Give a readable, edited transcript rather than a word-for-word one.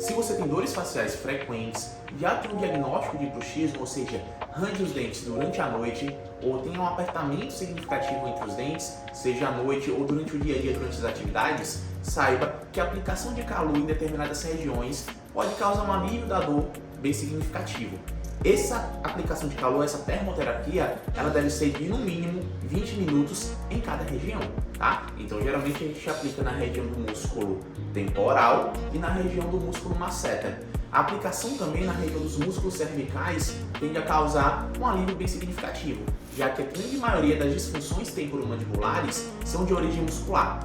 Se você tem dores faciais frequentes, já tem um diagnóstico de bruxismo, ou seja, range os dentes durante a noite, ou tem um apertamento significativo entre os dentes, seja à noite ou durante o dia a dia, durante as atividades, saiba que a aplicação de calor em determinadas regiões pode causar um alívio da dor bem significativo. Essa aplicação de calor, essa termoterapia, ela deve ser de no mínimo 20 minutos em cada região, tá? Então geralmente a gente aplica na região do músculo temporal e na região do músculo masseter. A aplicação também na região dos músculos cervicais tende a causar um alívio bem significativo, já que a grande maioria das disfunções temporomandibulares são de origem muscular.